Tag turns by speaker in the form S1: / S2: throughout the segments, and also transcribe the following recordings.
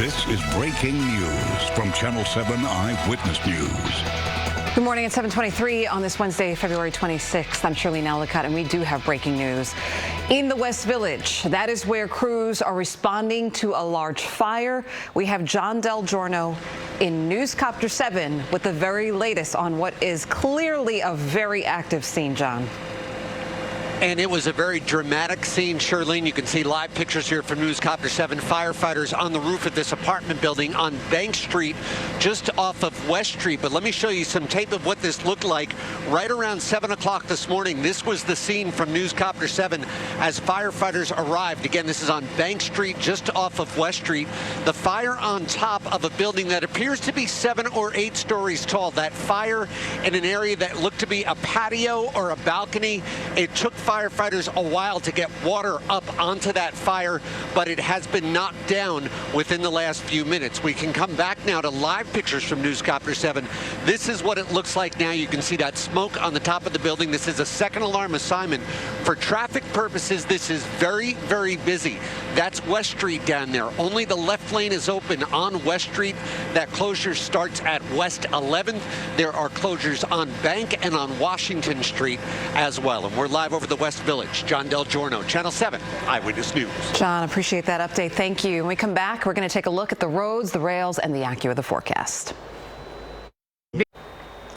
S1: This is breaking news from Channel 7 Eyewitness News.
S2: Good morning at 7:23 on this Wednesday, February 26th. I'm Shirleen Allicot, and we do have breaking news. In the West Village, that is where crews are responding to a large fire. We have John Del Giorno in Newscopter 7 with the very latest on what is clearly a very active scene, John.
S3: And it was a very dramatic scene, Shirleen. You can see live pictures here from Newscopter 7. Firefighters on the roof of this apartment building on Bank Street, just off of West Street. But let me show you some tape of what this looked like right around 7 o'clock this morning. This was the scene from Newscopter 7 as firefighters arrived. Again, this is on Bank Street, just off of West Street. The fire on top of a building that appears to be 7 or 8 stories tall. That fire in an area that looked to be a patio or a balcony. It took firefighters a while to get water up onto that fire, but it has been knocked down within the last few minutes. We can come back now to live pictures from Newscopter 7. This is what it looks like now. You can see that smoke on the top of the building. This is a second alarm assignment. For traffic purposes, this is very, very busy. That's West Street down there. Only the left lane is open on West Street. That closure starts at West 11th. There are closures on Bank and on Washington Street as well. And we're live over the West Village. John Del Giorno, Channel 7 Eyewitness News.
S2: John, appreciate that update. Thank you. When we come back, we're going to take a look at the roads, the rails, and the AccuWeather forecast.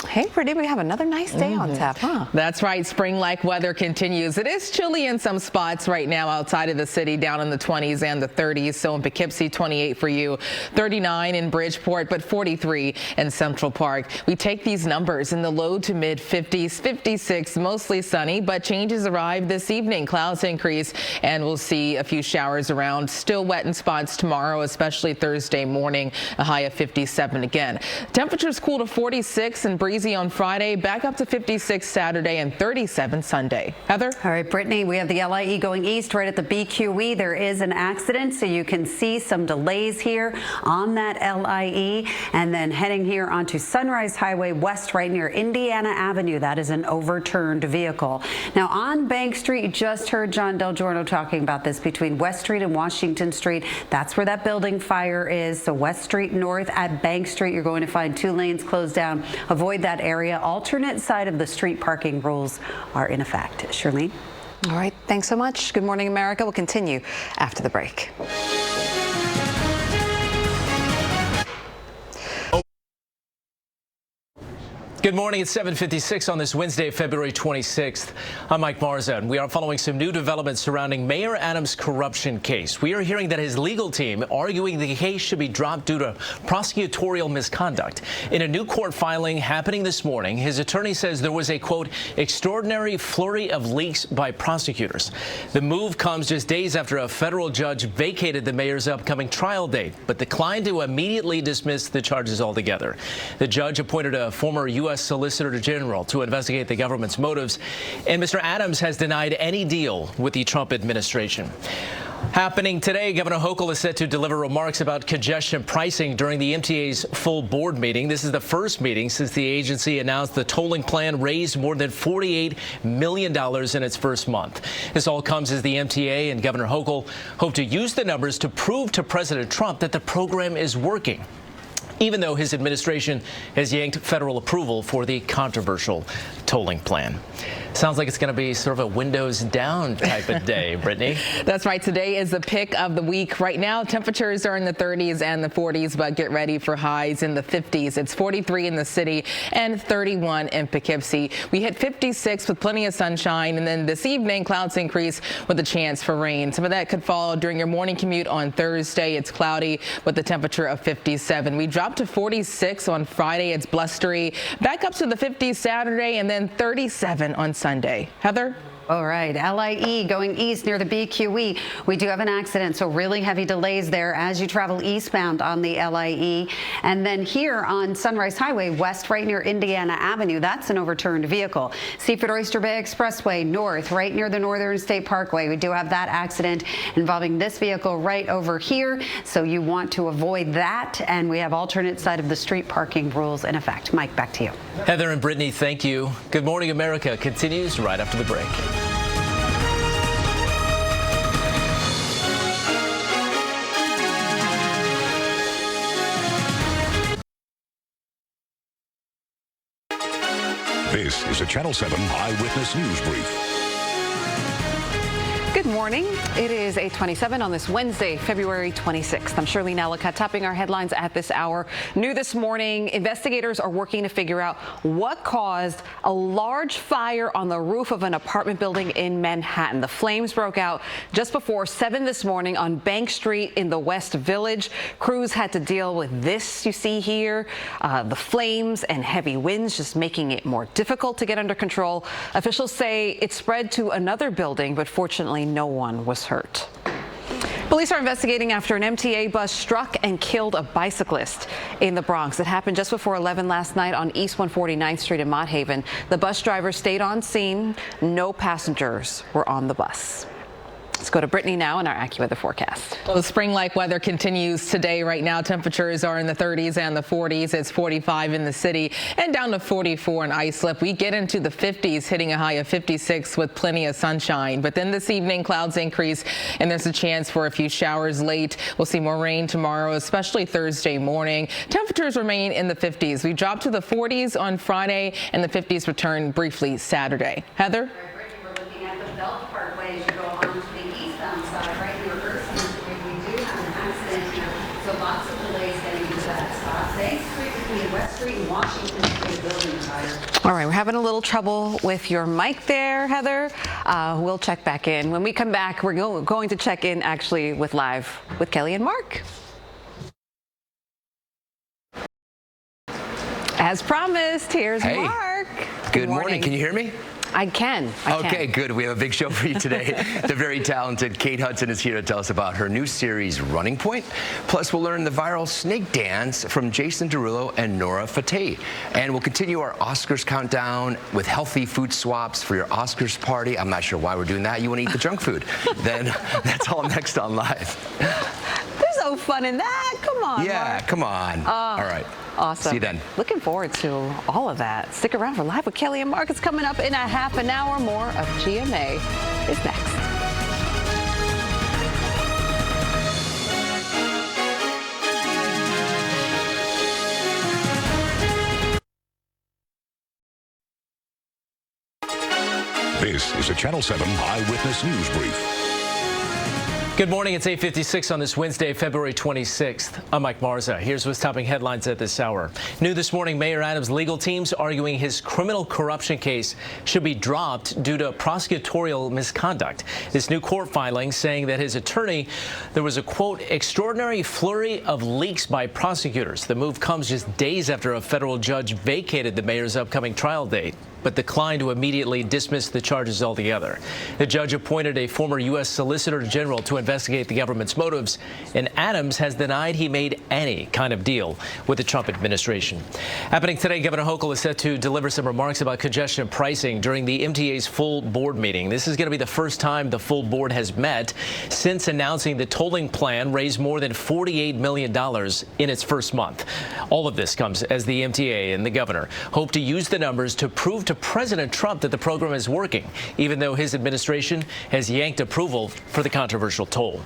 S2: Hey, Brittany, we have another nice day on tap, huh?
S4: That's right. Spring-like weather continues. It is chilly in some spots right now outside of the city, down in the 20s and the 30s. So in Poughkeepsie, 28 for you, 39 in Bridgeport, but 43 in Central Park. We take these numbers in the low to mid 50s, 56, mostly sunny, but changes arrive this evening. Clouds increase, and we'll see a few showers around. Still wet in spots tomorrow, especially Thursday morning, a high of 57 again. Temperatures cool to 46 and breezy on Friday, back up to 56 Saturday and 37 Sunday. Heather?
S5: All right, Brittany, we have the LIE going east right at the BQE. There is an accident, so you can see some delays here on that LIE. And then heading here onto Sunrise Highway West right near Indiana Avenue. That is an overturned vehicle. Now on Bank Street, you just heard John Del Giorno talking about this between West Street and Washington Street. That's where that building fire is. So West Street north at Bank Street, you're going to find 2 lanes closed down. Avoid that area. Alternate side of the street parking rules are in effect. Shirleen?
S2: All right. Thanks so much. Good morning, America. We'll continue after the break.
S6: Good morning. It's 7:56 on this Wednesday, February 26th. I'm Mike Marza, and we are following some new developments surrounding Mayor Adams' corruption case. We are hearing that his legal team arguing the case should be dropped due to prosecutorial misconduct. In a new court filing happening this morning, his attorney says there was a, quote, extraordinary flurry of leaks by prosecutors. The move comes just days after a federal judge vacated the mayor's upcoming trial date, but declined to immediately dismiss the charges altogether. The judge appointed a former U.S. Solicitor General to investigate the government's motives, and Mr. Adams has denied any deal with the Trump administration. Happening today, Governor Hochul is set to deliver remarks about congestion pricing during the MTA's full board meeting. This is the first meeting since the agency announced the tolling plan raised more than $48 million in its first month. This all comes as the MTA and Governor Hochul hope to use the numbers to prove to President Trump that the program is working, even though his administration has yanked federal approval for the controversial tolling plan. Sounds like it's going to be sort of a windows down type of day, Brittany.
S4: That's right. Today is the pick of the week. Right now, temperatures are in the 30s and the 40s, but get ready for highs in the 50s. It's 43 in the city and 31 in Poughkeepsie. We hit 56 with plenty of sunshine, and then this evening, clouds increase with a chance for rain. Some of that could fall during your morning commute on Thursday. It's cloudy with a temperature of 57. We dropped to 46 on Friday. It's blustery. Back up to the 50s Saturday, and then 37 on Sunday. Heather?
S5: All right, LIE going east near the BQE. We do have an accident, so really heavy delays there as you travel eastbound on the LIE. And then here on Sunrise Highway West, right near Indiana Avenue, that's an overturned vehicle. Seaford Oyster Bay Expressway north, right near the Northern State Parkway. We do have that accident involving this vehicle right over here, so you want to avoid that. And we have alternate side of the street parking rules in effect. Mike, back to you.
S6: Heather and Brittany, thank you. Good Morning America continues right after the break.
S1: This is a Channel 7 Eyewitness News Brief.
S2: Good morning. It is 8:27 on this Wednesday, February 26th. I'm Shirleen Allicot, topping our headlines at this hour. New this morning, investigators are working to figure out what caused a large fire on the roof of an apartment building in Manhattan. The flames broke out just before 7 this morning on Bank Street in the West Village. Crews had to deal with this you see here, the flames and heavy winds just making it more difficult to get under control. Officials say it spread to another building, but fortunately no one was hurt. Police are investigating after an MTA bus struck and killed a bicyclist in the Bronx. It happened just before 11 last night on East 149th Street in Mott Haven. The bus driver stayed on scene. No passengers were on the bus. Let's go to Brittany now in our AccuWeather forecast.
S4: Well, the spring-like weather continues today. Right now, temperatures are in the 30s and the 40s. It's 45 in the city and down to 44 in Islip. We get into the 50s, hitting a high of 56 with plenty of sunshine. But then this evening, clouds increase, and there's a chance for a few showers late. We'll see more rain tomorrow, especially Thursday morning. Temperatures remain in the 50s. We drop to the 40s on Friday, and the 50s return briefly Saturday. Heather?
S5: We're looking at the Belt Parkway as you go on to the eastbound side, right near Erskine. We do have an accident here, so lots of delays getting to that spot. Bank Street between West Street and Washington Street building fire.
S2: All right, we're having a little trouble with your mic there, Heather. We'll check back in. When we come back, we're going to check in actually with Kelly and Mark. As promised, here's Mark.
S7: Good morning. Can you hear me?
S2: I can.
S7: Okay, good. We have a big show for you today. The very talented Kate Hudson is here to tell us about her new series, Running Point. Plus, we'll learn the viral snake dance from Jason Derulo and Nora Fateh. And we'll continue our Oscars countdown with healthy food swaps for your Oscars party. I'm not sure why we're doing that. You want to eat the junk food. Then that's all next on Live.
S2: There's no fun in that. Come on,
S7: Yeah,
S2: Mark.
S7: come on. All right.
S2: Awesome.
S7: See you then.
S2: Looking forward to all of that. Stick around for Live with Kelly and Mark. It's coming up in a half an hour. More of GMA is next.
S1: This is a Channel 7 Eyewitness News Brief.
S6: Good morning. It's 8:56 on this Wednesday, February 26th. I'm Mike Marza. Here's what's topping headlines at this hour. New this morning, Mayor Adams' legal team's arguing his criminal corruption case should be dropped due to prosecutorial misconduct. This new court filing saying that his attorney, there was a, quote, extraordinary flurry of leaks by prosecutors. The move comes just days after a federal judge vacated the mayor's upcoming trial date, but declined to immediately dismiss the charges altogether. The judge appointed a former U.S. Solicitor General to investigate the government's motives, and Adams has denied he made any kind of deal with the Trump administration. Happening today, Governor Hochul is set to deliver some remarks about congestion pricing during the MTA's full board meeting. This is going to be the first time the full board has met since announcing the tolling plan raised more than $48 million in its first month. All of this comes as the MTA and the governor hope to use the numbers to prove to President Trump that the program is working, even though his administration has yanked approval for the controversial toll.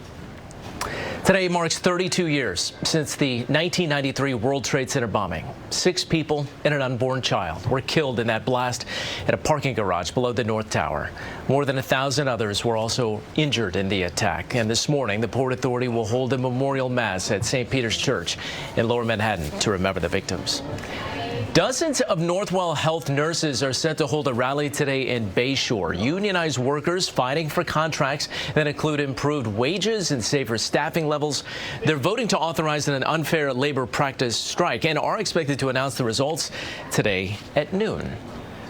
S6: Today marks 32 years since the 1993 World Trade Center bombing. 6 people and an unborn child were killed in that blast at a parking garage below the North Tower. More than 1,000 others were also injured in the attack. And this morning, the Port Authority will hold a memorial mass at St. Peter's Church in Lower Manhattan to remember the victims. Dozens of Northwell Health nurses are set to hold a rally today in Bayshore. Unionized workers fighting for contracts that include improved wages and safer staffing levels. They're voting to authorize an unfair labor practice strike and are expected to announce the results today at noon.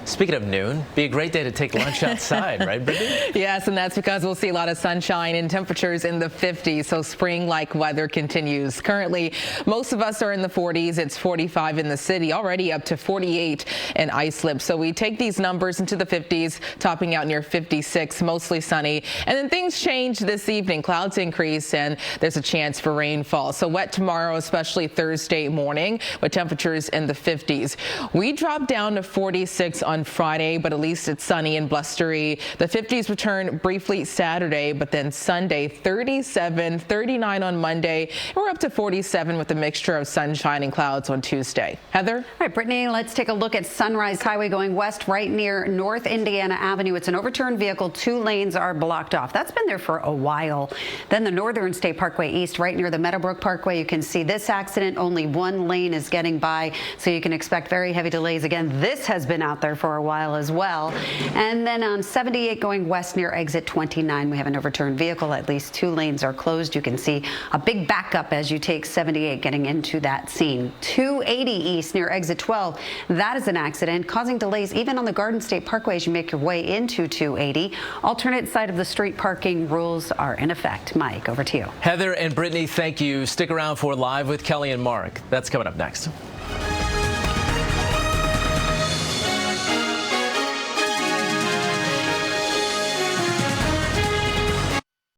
S6: Speaking of noon, be a great day to take lunch outside, right, Brittany?
S4: Yes, and that's because we'll see a lot of sunshine and temperatures in the 50s, so spring-like weather continues. Currently, most of us are in the 40s. It's 45 in the city, already up to 48 in Islip. So we take these numbers into the 50s, topping out near 56, mostly sunny. And then things change this evening. Clouds increase, and there's a chance for rainfall. So wet tomorrow, especially Thursday morning, with temperatures in the 50s. We drop down to 46 on on Friday, but at least it's sunny and blustery. The 50s return briefly Saturday, but then Sunday 37, 39 on Monday, and we're up to 47 with a mixture of sunshine and clouds on Tuesday. Heather?
S5: All right, Brittany, let's take a look at Sunrise Highway going west right near North Indiana Avenue. It's an overturned vehicle. 2 lanes are blocked off. That's been there for a while. Then the Northern State Parkway East right near the Meadowbrook Parkway. You can see this accident. Only 1 lane is getting by, so you can expect very heavy delays. Again, this has been out there for a while as well. And then on 78 going west near exit 29, we have an overturned vehicle. At least 2 lanes are closed. You can see a big backup as you take 78 getting into that scene. 280 east near exit 12. That is an accident causing delays even on the Garden State Parkway as you make your way into 280. Alternate side of the street parking rules are in effect. Mike, over to you.
S6: Heather and Brittany, thank you. Stick around for Live with Kelly and Mark. That's coming up next.